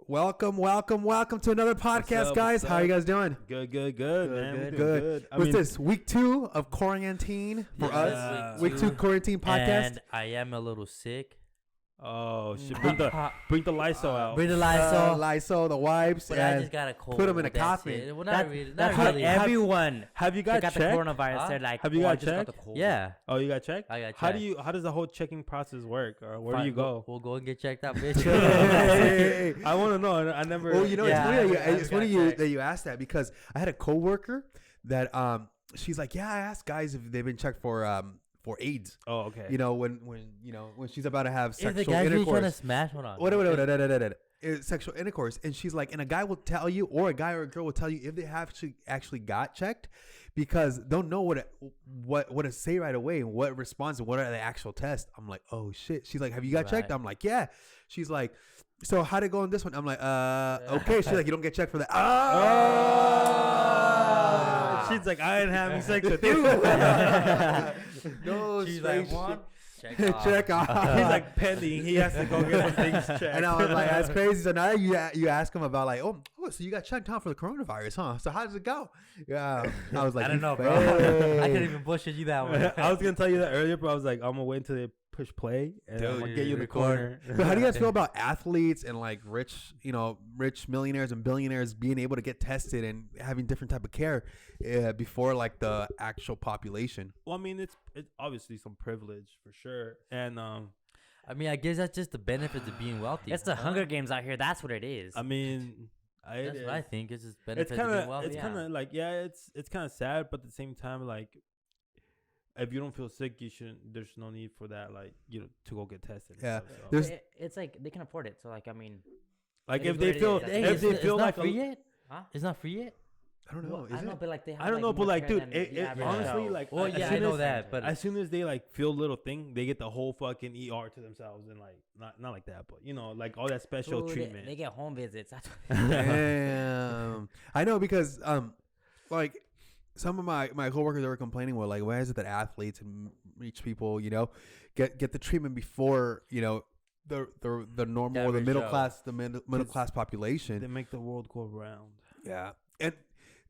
Welcome to another podcast, guys. How are you guys doing? Good, man. Good. What's this? Week 2 of quarantine for us. Week 2 quarantine podcast. And I am a little sick. Oh shit! Bring the Lysol out. Bring the Lysol. Lysol, the wipes, But I just got a cold. put them in a That's coffin. it. Well, That's not really. everyone. Have you got got checked? the coronavirus? Huh? They're like, Have you got I just got checked? the cold. yeah. Oh, you got checked? I got checked. How does the whole checking process work, or where do you go? We'll go and get checked out, bitch. Hey. I want to know. I never. Oh, you know, Yeah, it's funny checked. that you asked that because I had a coworker that she's like, yeah, I asked guys if they've been checked for AIDS. Oh, okay. You know, when she's about to have If sexual the guy's really trying to intercourse. smash, hold on. What? Sexual intercourse, and she's like, and a guy will tell you, or a guy or a girl will tell you if they have actually got checked, because don't know what to say right away and what response and what are the actual tests. I'm like, oh shit. She's like, have you got checked? I'm like, yeah. She's like, so how'd it go on this one? I'm like, okay. She's like, you don't get checked for that. Oh. She's like, I ain't having sex with you. No, She's straight like, one. shit. Check off. He's like pending. He has to go get some things checked. And I was like, that's crazy. So now you ask him about like, oh, so you got checked out for the coronavirus, huh? So how does it go? Yeah. I was like, I don't know, bro. bro. I couldn't even bullshit you that one. I was gonna tell you that earlier, but I was like, I'm gonna wait until they push play and I'm gonna get you in the corner. But how do you guys feel about athletes and like rich millionaires and billionaires being able to get tested and having different type of care before like the actual population? Well, I mean, it's obviously some privilege for sure, and I mean, I guess that's just the benefits of being wealthy. It's the Hunger Games out here. That's what it is. I mean, That's what I think. It's just It's benefits of kind being of wealthy. like it's kind of sad, but at the same time, like if you don't feel sick, you shouldn't. There's no need for that, like to go get tested. Yeah. So, There's- It's like they can afford it. So like, I mean, like it if is they what it feel is. if they feel it's like not free yet. huh? It's not free yet. I don't know. Well, Is I don't know, it? but like they have. I don't know, like, but more like, care dude, than the average honestly, Joe. like, Well, as yeah, I soon know as- that, but as soon as they like feel a little thing, they get the whole fucking ER to themselves, and like not like that, but like all that special Dude, treatment. They get home visits. That's Damn. I know because like some of my coworkers that were complaining were like, why is it that athletes and rich people get the treatment before the normal or the Average middle Joe. class middle class population? They make the world go round. Yeah. And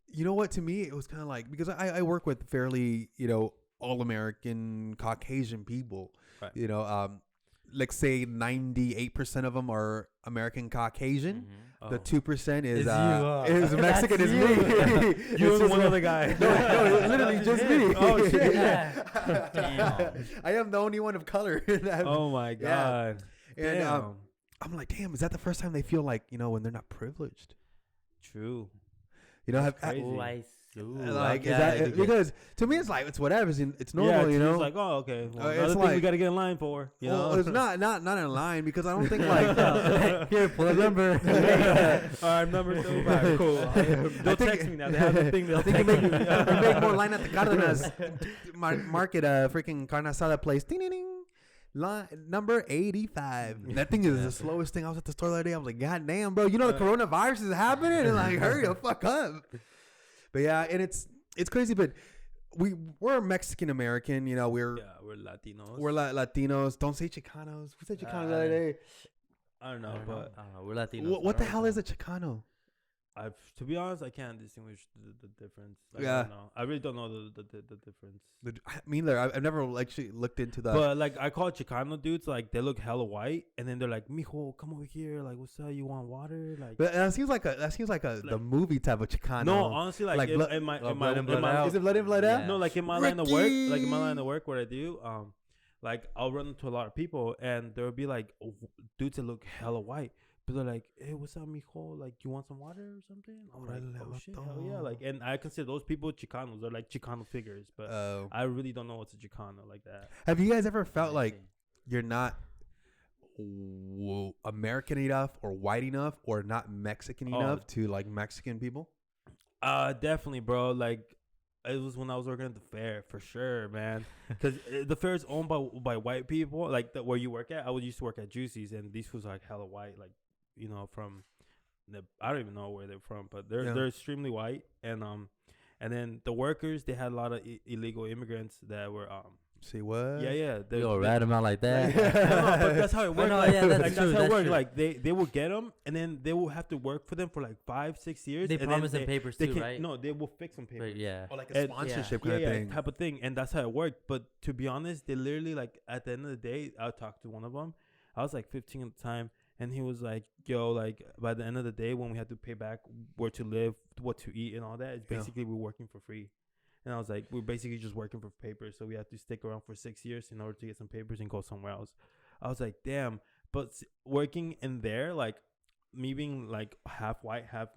you know what, to me it was kind of like, because I work with fairly all American Caucasian people, Right. Let's say 98% of them are American Caucasian. Mm-hmm. The 2% is It's you, Mexican. Is That's me. You It's and just one other guy. No, it's literally just me. Oh, shit. Yeah. Damn. I am the only one of color. in that. Oh my Yeah. god. And Damn. I'm like, damn, is that the first time they feel like when they're not privileged? True. Have crazy. oh, I see. like, is yeah, that I do get- because to me it's like it's whatever. It's normal, Yeah, you know. It's like, oh, okay. Well, It's another thing like- we gotta get in line for. You Well, know? it's not in line because I don't think like Here, pull a number. All right, number 2. All right, cool. They'll think- text me now. They have the thing. They'll I think text you me. make more line at the Cardenas market, freaking carne asada place. Ding, ding, ding. Line number 85. That thing is the slowest thing. I was at the store the other day. I was like, God damn, bro. The coronavirus is happening. And like, hurry the fuck up. But yeah, and it's crazy. But we're Mexican American. We're We're Latinos. we're Latinos. Don't say Chicanos. Who said Chicanos the other day? I don't know, I don't know. but I don't know. We're Latinos. What the hell is a Chicano? to be honest, I can't distinguish the difference. Yeah. I don't know. I really don't know the difference. I mean, I've never actually looked into that. But like, I call Chicano dudes, like they look hella white, and then they're like, "Mijo, come over here. Like, what's up? You want water?" Like, But that seems like the movie type of Chicano. no, honestly, like, blood- in my blood in, blood out. Is it blood in, blood out? Yeah. no, like in my line of work, what I do, like I'll run into a lot of people, and there will be like dudes that look hella white. But they're like, hey, what's up, mijo? Like, you want some water or something? I'm like, oh, shit, hell yeah. Like, and I consider those people Chicanos. They're like Chicano figures. But I really don't know what's a Chicano like that. Have you guys ever felt I like see. you're not American enough or white enough or not Mexican enough to like Mexican people? Definitely, bro. Like, it was when I was working at the fair, for sure, man. Because the fair is owned by white people. Like, where you work at. I used to work at Juicy's, and these fools are like hella white. Like, from I don't even know where they're from, but they're extremely white. And then the workers, they had a lot of illegal immigrants that were See what? Yeah. Yo, rat him out like that. No, but that's how it works. no, like, yeah, that's like, true, that's how it that's works. true. Like they will get them, and then they will have to work for them for like 5-6 years. They and promise then them papers they too, can't- right? No, they will fix some papers. But yeah. Or like a And- sponsorship Yeah, kind yeah, of thing. type of thing, and that's how it worked. But to be honest, they literally like at the end of the day, I talked to one of them. I was like 15 at the time, and he was like, "Yo, like by the end of the day, when we have to pay back where to live, what to eat, and all that, it's Yeah. basically we're working for free." And I was like, "We're basically just working for papers, so we have to stick around for 6 years in order to get some papers and go somewhere else." I was like, "Damn!" But working in there, like me being like half white, half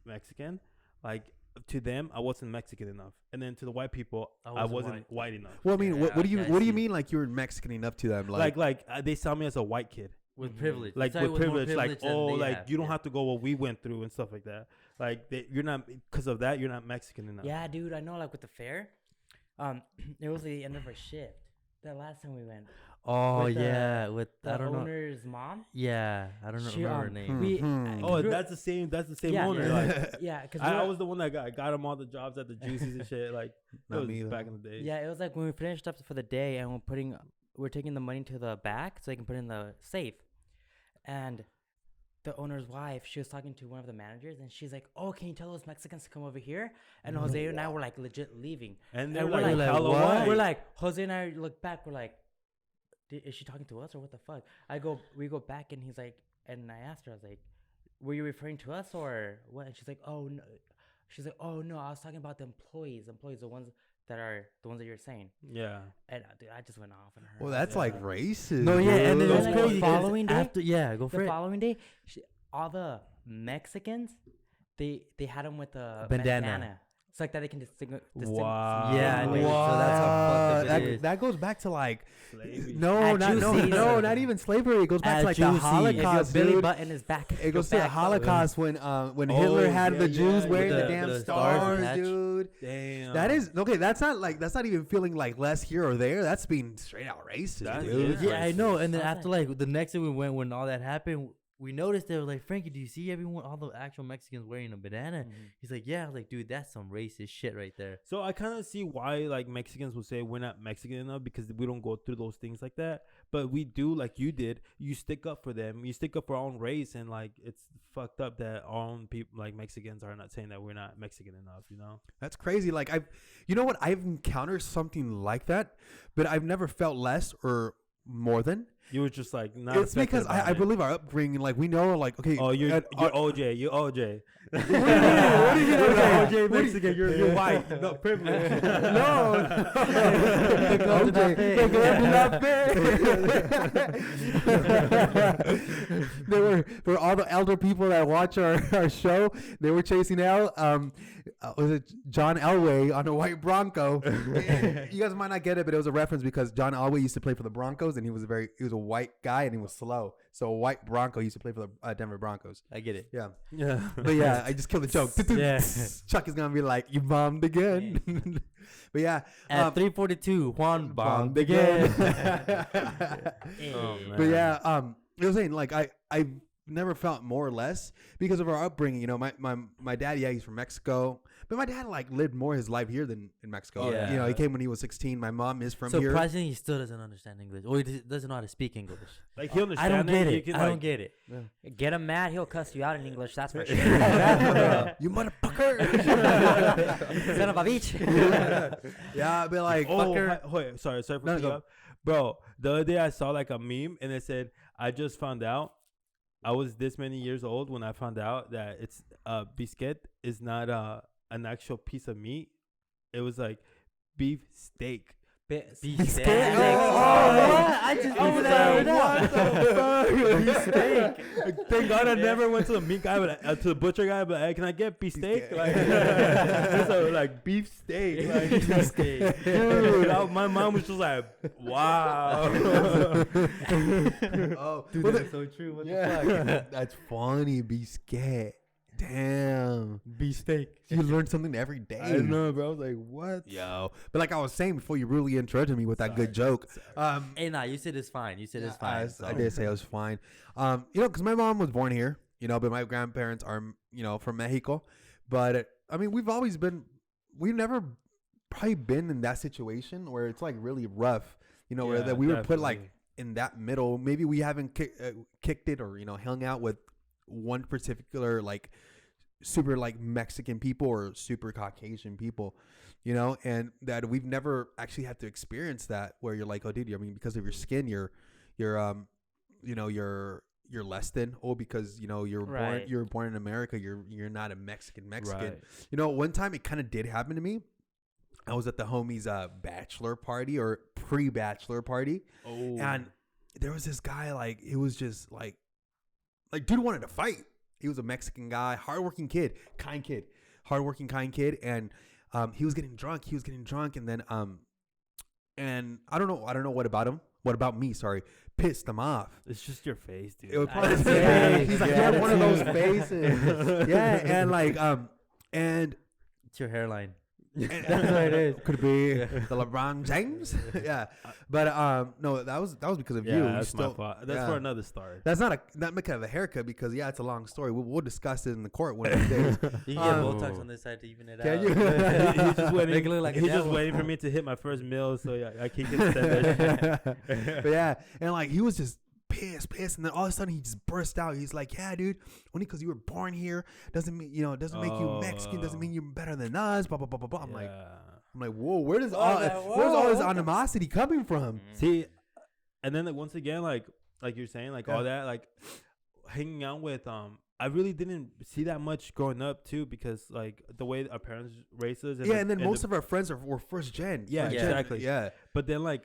Mexican, like. To them, I wasn't Mexican enough, and then to the white people, I wasn't white enough. Well, I mean, Yeah, what do you okay, I what do you see. mean like you're Mexican enough to them? Like they saw me as a white kid, With privilege. like Sorry, with more privilege, like than oh, they like have, you don't yeah. have to go what we went through and stuff like that. Like you're not because of that, you're not Mexican enough. Yeah, dude, I know. Like with the fair, it was the end of our shift. The last time we went. Oh with the- yeah, with The I don't know. owner's mom. Yeah, I don't know, She, remember her um, name. we- Mhm. Oh, Grew- that's the same. That's the same Yeah, owner. yeah. Like Yeah, because I was the one that got him all the jobs at the juices and shit. Like Not it was me, though. back in the day. Yeah, it was like when we finished up for the day and we're taking the money to the back so they can put it in the safe. And the owner's wife, she was talking to one of the managers and she's like, "Oh, can you tell those Mexicans to come over here?" And Jose and I were like legit leaving. And And they're we're like, like, hella what? white. We're like, Jose and I look back, we're like, is she talking to us or what the fuck? We go back and he's like, and I asked her, I was like, were you referring to us or what? And she's like, oh no. She's like, oh no, I was talking about the employees, the ones that you're saying. yeah. And dude, I just went off on her. Well, that's like racist. No, yeah, and then dude. it's Like, crazy. the 'cause following day- after, yeah, go for the it. following day, all the Mexicans, they had them with a Bandana. It's like that they can distinguish. Wow. Yeah, I know. So that's how fucked up it is. That goes back to like Slavery. no, At no, Juicy's. not even slavery. It goes back At to like the Juicy's. If your Holocaust, belly dude. button is back. It goes to the back up. Holocaust when Oh, Hitler had yeah, the Jews yeah, wearing with the the- damn the stars stars, attached. dude. Damn. That is okay. That's not even feeling like less here or there. That's being straight out racist, That dude. is Yeah, I know. And then How's after like the next day we went, when all that happened, we noticed they were like, Frankie, do you see everyone, all the actual Mexicans wearing a bandana? He's like, yeah. I was like, dude, that's some racist shit right there. So I kind of see why like Mexicans will say we're not Mexican enough because we don't go through those things like that. But we do, like you did. You stick up for them. You stick up for our own race, and like it's fucked up that our own people, like Mexicans, are not saying that we're not Mexican enough. You know? That's crazy. Like you know what? I've encountered something like that, but I've never felt less or more than. You were just like not. It's affected because about I it. believe our upbringing, like we know, like okay. Oh, you're at- OJ. You're OJ. What do you mean? What do you mean, You're OJ? OJ What do you- Mexican. You're white. No privilege. No. There were all the elder people that watch our show. They were chasing out was it John Elway on a white Bronco? You guys might not get it, but it was a reference because John Elway used to play for the Broncos, and he was a white guy, and he was slow. So a white Bronco used to play for the Denver Broncos. I get it. Yeah, Yeah. but yeah, I just killed the joke. Yeah. Chuck is gonna be like, "You bombed again." But yeah, At 3:42, Juan bombed bombed again. Oh, But man. yeah, I was saying like I've never felt more or less because of our upbringing. You know, my dad, yeah, he's from Mexico, but my dad like lived more his life here than in Mexico. Yeah. You know, he came when he was 16. My mom is from here. Surprisingly, he still doesn't understand English. Or he doesn't know how to speak English. Like he I understand don't get You it. can, I like, don't get it. Get him mad, he'll cuss you out in English. That's for sure. You motherfucker. Son of a bitch. Yeah, but like, Oh, fucker. wait, sorry for No, cutting go. you up. Bro, the other day I saw like a meme and it said, I just found out I was this many years old when I found out that it's biscuit is not an actual piece of meat. It was like beef steak. Beef steak. I just I was figured that like, out. what the fuck? Beef steak. Thank God I never went to the meat guy, to the butcher guy, but hey, can I get beef steak? steak. Like, so like beef steak. Like, Beef steak. dude, my mom was just like, wow. Oh, Dude, well, that's so true. What the yeah, fuck? that's funny. Be scared. Damn, Beef steak. you learn something every day. I know, bro. I was like, what? Yo, but like I was saying before, you really interrupted me with that good joke. Hey, nah, you said it's fine. You said it's I, fine. I did say it was fine. You know, because my mom was born here, you know, but my grandparents are, you know, from Mexico. But I mean, we've never probably been in that situation where it's like really rough. You know, where Yeah, that we were put definitely. like in that middle. Maybe we haven't kicked it or hung out with one particular like super like Mexican people or super Caucasian people, and that we've never actually had to experience that where you're like, oh, dude, I mean, because of your skin, you're less than, because Right. you're born in America, you're not a Mexican. Right. One time it kind of did happen to me. I was at the homie's bachelor party or pre-bachelor party, Oh. and there was this guy, like, it was just like dude wanted to fight. He was a Mexican guy, hardworking kid, kind kid, and he was getting drunk. And then and I don't know what about him. What about me? Sorry, pissed him off. It's just your face, dude. It was I probably his see. face. He's like, Yeah, yeah, one of those attitude. faces. Yeah, and like and It's your hairline. That's what it is. Could be the LeBron James. Yeah, but no, that was because of yeah, you. that's You my fault. That's yeah. for another story. That's not kind of a haircut because it's a long story. We'll discuss it in the court one of these days. You can get Um, Botox on this side to even it Can out. you? He's just waiting. Make it look like a he's just devil. waiting for me to hit my first meal, so yeah, I keep getting that. But yeah, and like he was just pissed, and then all of a sudden he just burst out. He's like, "Yeah, dude, only because you were born here doesn't mean doesn't make you Mexican. Doesn't mean you're better than us." Blah blah blah blah blah. I'm like, whoa, where's all this animosity coming from? See, and then like, once again, like you're saying, like all that, like hanging out with I really didn't see that much growing up too, because like the way our parents raised us. And then most of our friends were first gen. Yeah, first gen. exactly. Yeah. But then like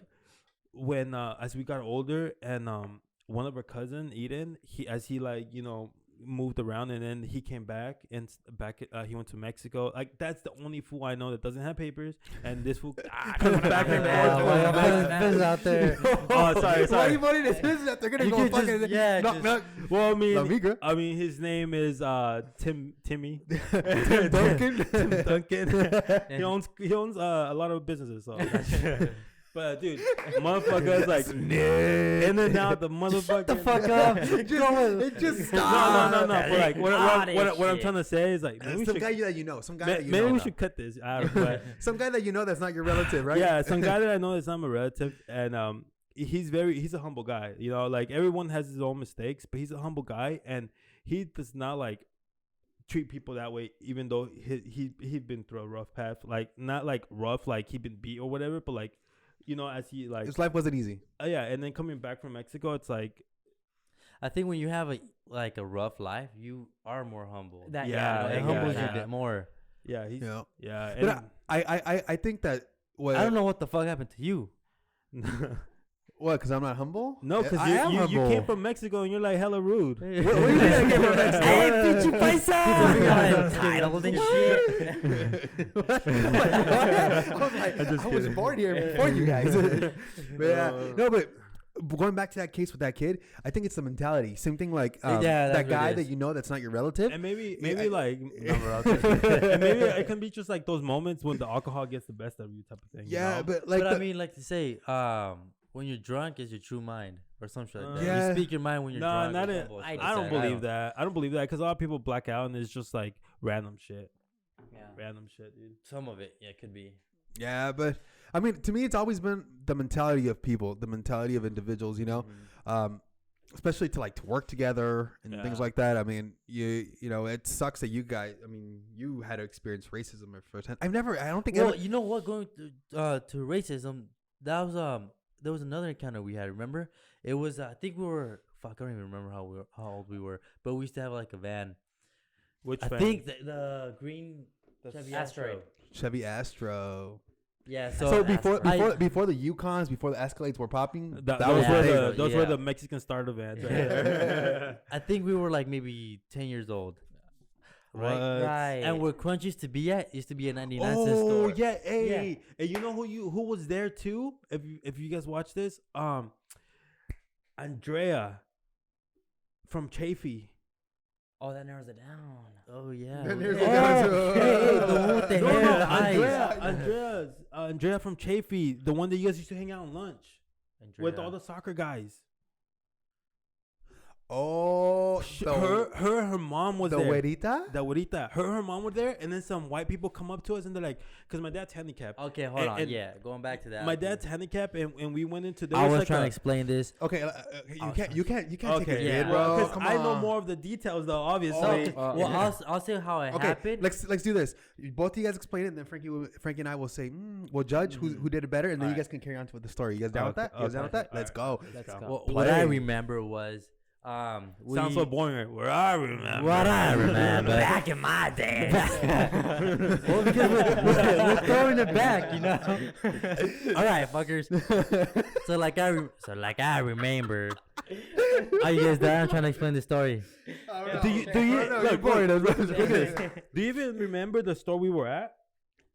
when as we got older, and one of our cousin Eden, he moved around, and then he came back he went to Mexico. Like that's the only fool I know that doesn't have papers, and this fool comes back and forth. out there. Oh, sorry. Why are you voting this business that they're gonna You go could just- fucking yeah, knock, just- knock. Well, La migra. I mean, his name is Timmy Tim Duncan. Tim Duncan. he owns a lot of businesses. So. But dude, motherfuckers like in and out the motherfucker. the fuck up. It just No. stop. But like what I'm shit. trying to say is like maybe we Some should, guy that you know. Some guy that you maybe know. we should cut this out. But Some guy that you know that's not your relative, right? yeah, some guy that I know that's not my relative, and he's a humble guy. Like everyone has his own mistakes, but he's a humble guy, and he does not like treat people that way, even though he'd been through a rough path, like not like rough, like he'd been beat or whatever, but like as he like His life wasn't easy. yeah, and then coming back from Mexico, it's like I think when you have a rough life, you are more humble. That, Yeah, It yeah, humbles yeah. you a bit more. yeah, he's Yeah. yeah, But and I think that what I don't know what the fuck happened to you. what because I'm not humble. no, because I am you humble. came from Mexico and you're like hella rude. What do you mean I came from Mexico? Hey, pinche paisa! Titles and shit. I was born here before you guys. But yeah, no, but going back to that case with that kid, I think it's the mentality. Same thing like Yeah, that's that what it guy is. that you know that's not your relative. And maybe Yeah, like and maybe it can be just like those moments when the alcohol gets the best of you, type of thing. Yeah, you know? but like But I the- mean, like to say, when you're drunk is your true mind or some shit like that. Yeah. You speak your mind when you're no, drunk. not or it. some bullshit I like don't that. believe that. I don't believe that because a lot of people black out and it's just like random shit, Yeah. random shit, dude. Some of it, yeah, could be. yeah, but I mean, to me, it's always been the mentality of people, the mentality of individuals. Especially to work together and things Yeah. like that. I mean, it sucks that you guys. I mean, you had to experience racism at first hand. I don't think. Well, you know what? Going to racism, that was there was another encounter we had. Remember? It was I think we were I don't even remember how old we were, but we used to have like a van. Which I fan? think the green Chevy Asteroid. Chevy Astro. Yeah. So So, before the Yukons, before the Escalades were popping, That that was was yeah. where the the thing. those were Yeah. the Mexican starter vans. Right? I think we were like maybe 10 years old. Right. Right. And where Crunch used to be at used to be a 99 cent Oh store. yeah, hey, and you know who was there too? If you guys watch this, Andrea from Chafee. Oh, that narrows it down. Oh yeah. Then there's Oh, the guys who- hey, the one with the No, hair, no, the eyes. Andrea from Chafee, the one that you guys used to hang out on lunch with Andrea. all the soccer guys. Oh, her mom was the there. güerita? The güerita. Her mom were there, and then some white people come up to us and they're like, because my dad's handicapped. Okay, hold on. and Yeah, going back to that. My dad's handicapped, and we went into. I was like trying to explain this. Okay, you can't take a Okay, kid, yeah. bro. Because Come I know on. more of the details, though. Obviously. Well, I'll say how it Okay, happened. let's do this. Both of you guys explain it, and then Frankie and I will say we'll judge who did it better, and then you guys can carry on with the story. You guys down with that? You guys down with that? Let's go. Let's go. Well, what I Play. remember was Sounds so boring. Where I remember. What I remember. Back in my day. Well, because we're throwing it back, you know. All right, fuckers. So like I remember. Are you guys done? I'm trying to explain the story. Do you Look, boring us, bro. Look at this. do you even remember the store we were at?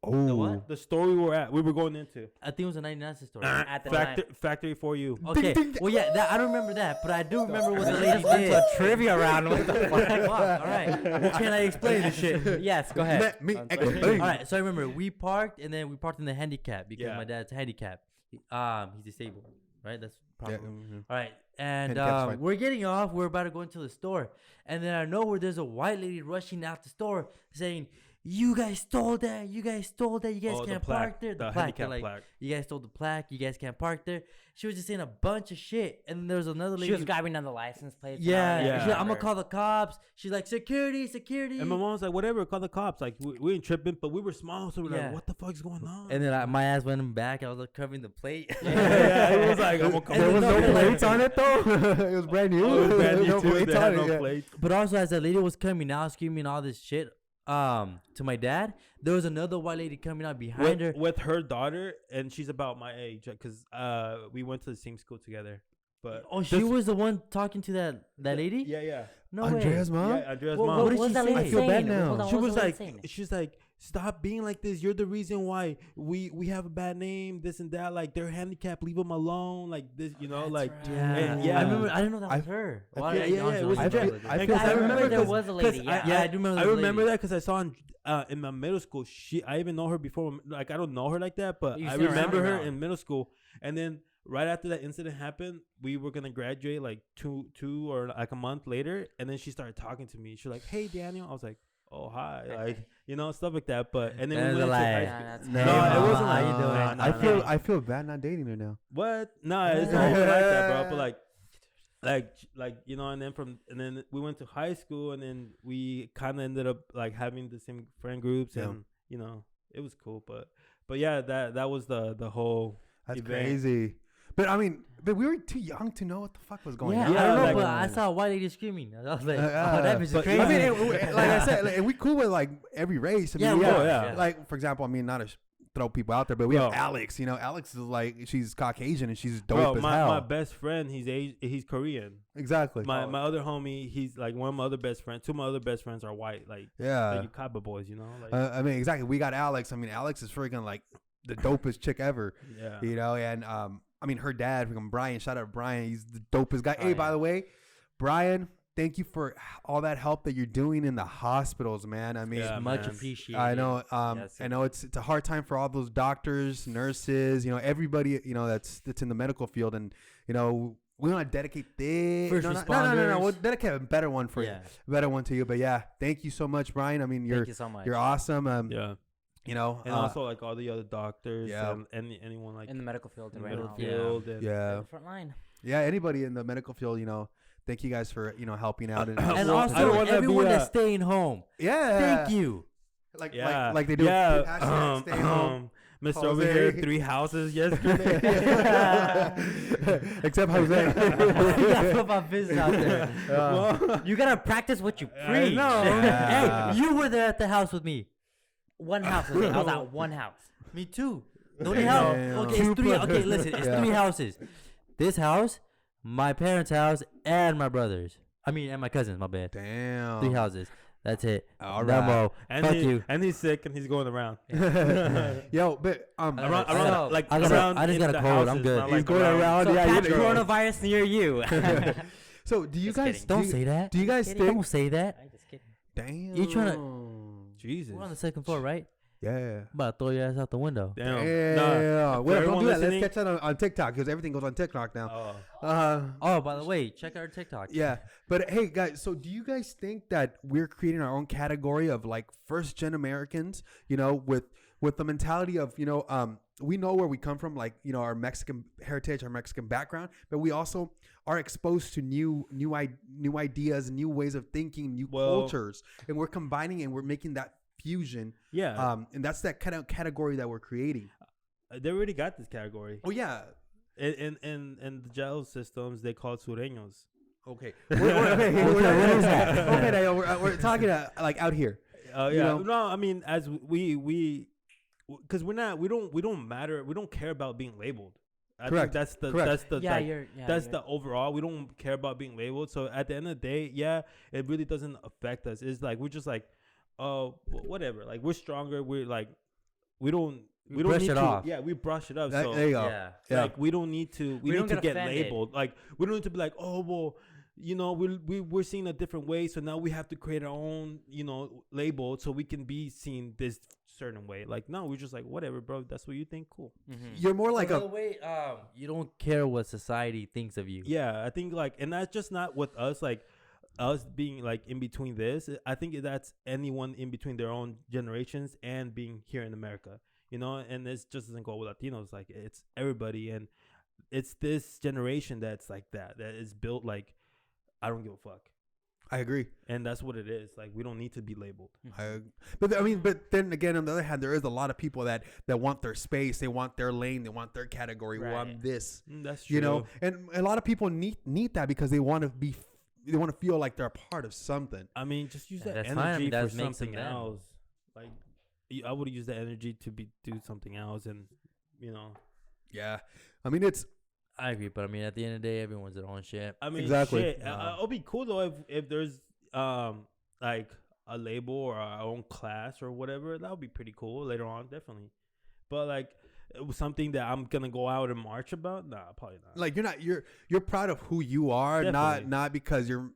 The what? The store we were at. We were going into. I think it was a 99 cent store. At the Factory for you. Okay. Well, yeah, I don't remember that, but I do remember what the lady just went did. to a trivia round. What the fuck? Fuck, all right. Well, can I explain this shit? Yes, go ahead. Let me I'm explain. All right, so I remember we parked, and then we parked in the handicap because Yeah. my dad's handicapped. He's disabled, right? That's Yeah, probably all right. And Handicap's fine. we're getting off. We're about to go into the store, and then I know where there's a white lady rushing out the store saying, "You guys stole that! You guys stole that! You guys Oh, the can't plaque, park there." the They're handicap like, plaque. "You guys stole the plaque. You guys can't park there." She was just saying a bunch of shit, and then there was another lady. She was grabbing on the license plates. yeah, Yeah. she's like, I'm gonna call the cops. She's like, security. And my mom was like, whatever, call the cops. Like, we ain't tripping, but we were small, so we're Yeah. like, what the fuck's going on? And then my ass went back. I was like covering the plate. yeah, it was like, I'm gonna come There was no no plates on it though. It was brand new. Oh, it was brand new No too. plates They on had it, no yeah. plates. But also, as that lady was coming out, screaming all this shit, to my dad, there was another white lady coming out behind her. With her daughter, and she's about my age, because we went to the same school together. But Oh, she was the one talking to that lady? yeah. No Andrea's way. mom. Yeah, Andrea's What- mom. what did was she that say? lady I feel bad saying? now. Hold on, She what was the lady like, saying? she's like, stop being like this. You're the reason why we have a bad name, this and that. Like, they're handicapped. Leave them alone. Like this, you know, like. Yeah. And, yeah. I remember. I didn't know that was her. I Well, feel- Yeah, it was I Andrea. feel- I And feel- 'cause I remember there 'cause- was a 'cause lady. Yeah. Yeah, I do remember. I this remember lady. that because I saw in my middle school. I even know her before. Like, I don't know her like that, but You I seen her remember around. her in middle school. And then right after that incident happened, we were gonna graduate like two or like a month later, and then she started talking to me. She was like, "Hey, Daniel," I was like, "Oh, hi," like stuff like that. But and then That's we a went lie. to high Yeah, school. that's No, No, it wasn't How like you doing? nah. I feel bad not dating her now. What? No, it's not even like that, bro. But like and then we went to high school, and then we kind of ended up like having the same friend groups, Yeah. and it was cool. But yeah, that was the whole. That's event. crazy. But I mean, we were too young to know what the fuck was going Yeah, on. I don't know, like- but I saw a white lady screaming. I was like, oh, Yeah. that bitch is But- crazy. I mean, like I said, and we cool with like every race. I Yeah, mean, we yeah, are, yeah. Like for example, I mean, not to throw people out there, but we have Bro. Alex. Alex is like she's Caucasian and she's dope Bro, as my hell. best friend, he's Korean. Exactly. My other homie, he's like one of my other best friends. Two of my other best friends are white, like yeah. the Yukaba boys, like I mean, exactly. We got Alex. I mean, Alex is freaking like the dopest chick ever. yeah. And I mean, her dad, freaking Brian. Shout out to Brian. He's the dopest guy. Oh, Hey, by yeah. the way, Brian, thank you for all that help that you're doing in the hospitals, man. I mean, Yeah, much man. appreciated. I know. Yes, I know it's a hard time for all those doctors, nurses, everybody, that's in the medical field, and we want to dedicate this. First No. responders. We'll dedicate a better one for you, Yeah. a better one to you. But yeah, thank you so much, Brian. I mean, Thank you so much. you're awesome. Yeah. And Also like all the other doctors, yeah. and anyone like in the medical field in the right middle now. field. And yeah, The front line. yeah. Anybody in the medical field, thank you guys for helping out. And Well, I don't also wanna everyone be that's a- staying home. yeah, Thank you. Like Yeah, like they do. Yeah, Hashtag stay home. Mr. Over here, Jose. 3 houses yesterday. Except Jose. You gotta put my business out there. Well, You gotta practice what you I preach. know. Yeah. Hey, you were there at the house with me. One house. I was at one house. Me too. The only house. Damn. Okay, it's three. Okay, listen. It's Yeah. 3 houses. This house, my parents' house, and my brother's. I mean, and my cousin's. My bad. Damn. 3 houses. That's it. All No right. more. and Fuck he, you. and he's sick and he's going around. Yo, but around, So, like I got a- around I just in got a the cold. I'm houses, good. not He's like going around. So Yeah, catch you know. coronavirus near you. So do you Just guys kidding. Don't say that. Do you guys Kidding. think? Don't say that. I'm just kidding. Damn. You tryna- Jesus. We're on the second floor, right? Yeah. About to throw your ass out the window. Damn. Yeah. Nah, Well, don't everyone do that. listening- Let's catch that on TikTok because everything goes on TikTok now. Oh. Oh, by the way, check our TikTok. Yeah. But hey, guys, so do you guys think that we're creating our own category of like first gen Americans, you know, with the mentality of, you know, we know where we come from, like, you know, our Mexican heritage, our Mexican background, but we also are exposed to new ideas, new ways of thinking, new cultures, and we're combining and we're making that fusion. Yeah. And that's that kind of category that we're creating. They already got this category. Oh yeah. In the jail systems, they call it sureños. Okay. What is that? Okay, Dale, we're talking like out here. Yeah. You know? No, I mean, as we because we don't matter. We don't care about being labeled. I Correct. think that's the Yeah, like, you're. Yeah, that's you're- the overall. We don't care about being labeled. So at the end of the day, yeah, it really doesn't affect us. It's like we're just like, oh, whatever. Like we're stronger. We're like, we don't brush need it to. off. Yeah, we brush it up. There so you go. Yeah. Yeah. like we don't need to. We don't need to get get offended. labeled. Like we don't need to be like, oh well, you know, we're seen a different way. So now we have to create our own, you know, label so we can be seen this certain way. Like no, we're just like whatever, bro. That's what you think. Cool. You're more like By a the way, you don't care what society thinks of you. Yeah, I think like, and that's just not with us, like us being like in between this. I think that's anyone in between their own generations and being here in America, you know, and this just doesn't go with Latinos. Like it's everybody. And it's this generation that's like that is built like, I don't give a fuck. I agree. And that's what it is. Like, we don't need to be labeled. But then again, on the other hand, there is a lot of people that want their space, they want their lane, they want their category, Right. want this, That's true. you know. And a lot of people need that because they want to feel like they're a part of something. I mean, just use Yeah, that that's fine. I energy mean, that for makes them something them. else. Like, I would use that energy to do something else, and you know. Yeah, I mean it's I agree, but I mean, at the end of the day, everyone's their own shit. I mean, Exactly. shit. It'll be cool though if there's like a label or our own class or whatever. That would be pretty cool later on, definitely. But like it was something that I'm gonna go out and march about. Nah, probably not. like you're proud of who you are, Definitely. not because you're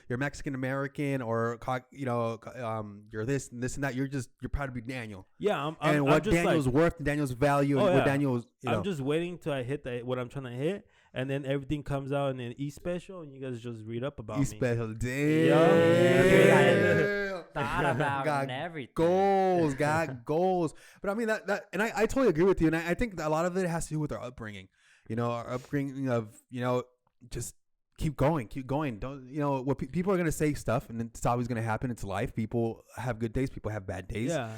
Mexican American or you're this and that. You're proud to be Daniel Yeah, and I'm what just Daniel's like, worth, Daniel's value, Oh, and yeah. what Daniel's I'm just waiting till I hit what I'm trying to hit, and then everything comes out in an e-special, and you guys just read up about me. special. Yeah. Thought about Got and everything. goals, got goals. But I mean that, and I totally agree with you. And I think that a lot of it has to do with our upbringing. You know, our upbringing of just keep going. Don't what people are gonna say stuff, and it's always gonna happen. It's life. People have good days. People have bad days. Yeah,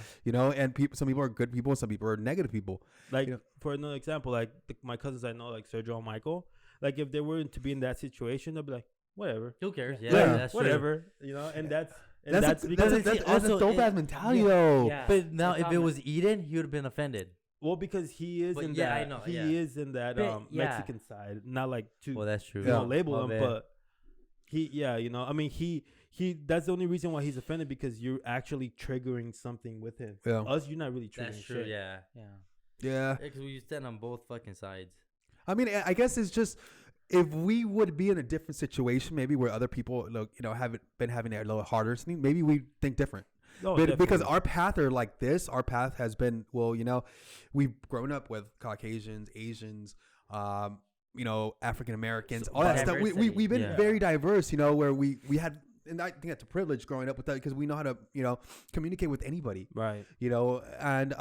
And some people are good people. Some people are negative people. like You know. for another example, like my cousins I know, like Sergio and Michael. Like if they were to be in that situation, they'll be like, whatever. Who cares? Yeah, Yeah. that's true. Whatever, you know, and that's That's because it's- a also dope ass it- mentality though. Yeah. But now, It's if it on was Eden, he would have been offended. well, because he is But in yeah, I that know, he yeah. is in that But, yeah. Mexican side, not like to Well, that's true. you know, Yeah. label My him, bad. but I mean he that's the only reason why he's offended, because you're actually triggering something with him. Yeah. Us, you're not really triggering That's true. shit. Yeah. Yeah. Yeah. Because we stand on both fucking sides. I mean, I guess it's just if we would be in a different situation, maybe where other people, haven't been having it a little harder, maybe we think different. No, But because definitely. our path are like this, our path has been, we've grown up with Caucasians, Asians, African Americans, all that stuff. We've been Yeah. very diverse, where we had, and I think that's a privilege growing up with that because we know how to, communicate with anybody, right. and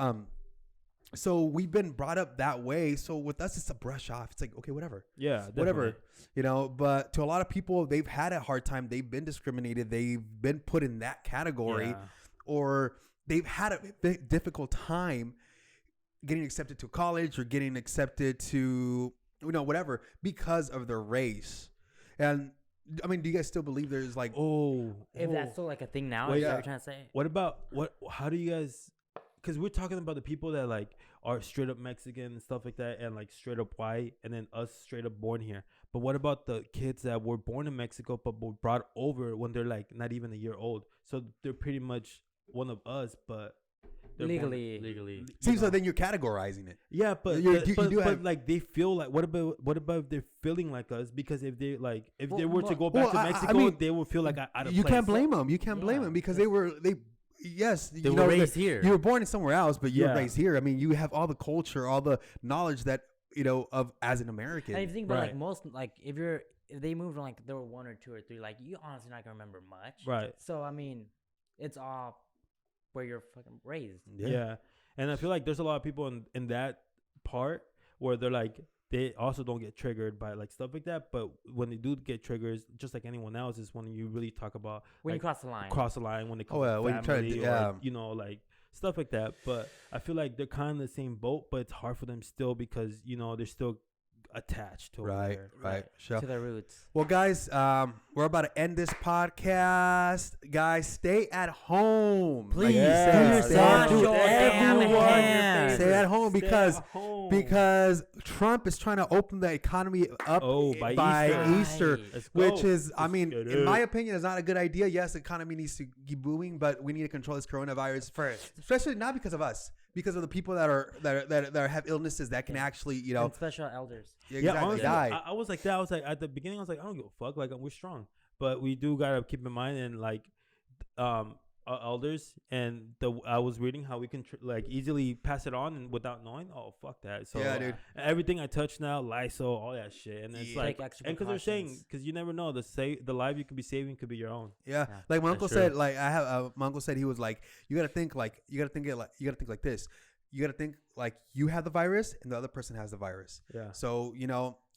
so we've been brought up that way. So with us, it's a brush off. It's like, okay, whatever. Yeah, Whatever, definitely. but to a lot of people, they've had a hard time. They've been discriminated. They've been put in that category, Yeah. or they've had a difficult time getting accepted to college or getting accepted to, whatever, because of their race. And I mean, do you guys still believe there's like, If that's still like a thing now, Well, is that yeah. what you're trying to say? What about how do you guys, because we're talking about the people that like are straight up Mexican and stuff like that, and like straight up white, and then us straight up born here. But what about the kids that were born in Mexico but were brought over when they're like not even a year old? So they're pretty much one of us, but they're born- Legally. see, so then you're categorizing it. yeah, but You but do have- like they feel like what about if they're feeling like us? Because if they like if they Well, were to go back well, to I Mexico, mean, they would feel like out of You place. can't blame them. You can't blame Yeah, them because yes, They were raised here. You were born in somewhere else, but you were Yeah. raised here. I mean, you have all the culture, all the knowledge that of as an American. And if you think about Right. like most, like if they moved on, like there were 1 or 2 or 3, like you honestly not gonna remember much. Right. So I mean, it's all where you're fucking raised. Yeah. And I feel like there's a lot of people in that part where they're like, they also don't get triggered by like stuff like that. But when they do get triggers, just like anyone else, is when you really talk about When like, you cross the line. cross the line when it comes Oh, yeah, to when you try to family do- or, yeah. you know, like stuff like that. But I feel like they're kind of in the same boat, but it's hard for them still because, you know, they're still attached to over Right, there. right. Sure. To their roots. Well, guys, we're about to end this podcast. Guys, stay at home. Please, Yeah. stay at Stay home. at Everyone. home. Stay at home Stay because at home. because Trump is trying to open the economy up Oh, by by Easter. Easter, Right. Let's which go. is, I Let's mean, get in my it. opinion, is not a good idea. Yes, the economy needs to keep booming, but we need to control this coronavirus First. especially not because of us, because of the people that have illnesses that can actually, And special elders. Yeah, honestly, die. I was like that. I was like at the beginning, I was like, I don't give a fuck. Like we're strong, but we do gotta keep in mind and like, our elders and I was reading how we can like easily pass it on and without knowing. Oh fuck that. So Yeah, dude. everything I touch now, Lysol, all that shit, and it's Yeah. like, Take extra and because they're saying, precautions. because you never know, the life you could be saving could be your own. Yeah, Yeah, like my that's uncle true. said. Like my uncle said, he was like, you gotta think like this. You gotta think like you have the virus and the other person has the virus. Yeah. So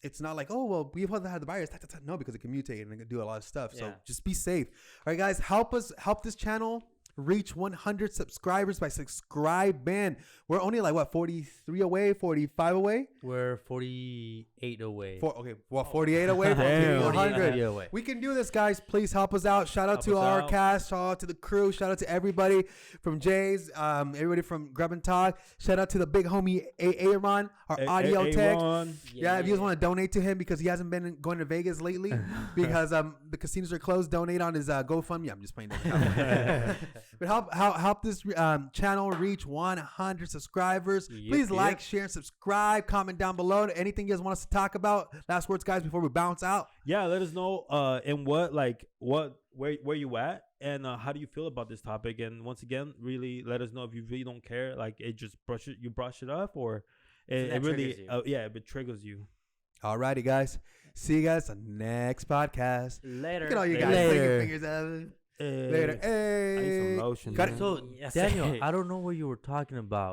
it's not like, oh well, we both have the virus. No, because it can mutate and it can do a lot of stuff. So Yeah. just be safe. All right, guys, help this channel reach 100 subscribers by subscribing. We're only like what 43 away, 45 away. We're 48 away. 48 away from Damn. 100. 48 away. We can do this, guys. Please help us out. Shout out Help to us our out. cast. Shout out to the crew. Shout out to everybody from Jay's, everybody from Grub'N Talk. Shout out to the big homie Aaron, our audio tech. Aaron. Yeah, if you guys want to donate to him because he hasn't been going to Vegas lately because the casinos are closed, donate on his GoFundMe. I'm just playing that. But help this channel reach 100 subscribers. Yep, Please like, yep. share, and subscribe. Comment down below anything you guys want us to talk about. Last words, guys, before we bounce out. Yeah, let us know in where you at and how do you feel about this topic, and once again, really let us know if you really don't care, like it just brush it off, or it that really triggers you. if it triggers you. Alrighty, guys. See you guys on the next podcast. Later. Look at all you guys Later. flicking fingers out. Later. I need some Hey. lotion. Got man. it. So, Yes, Daniel, hey. I don't know what you were talking about.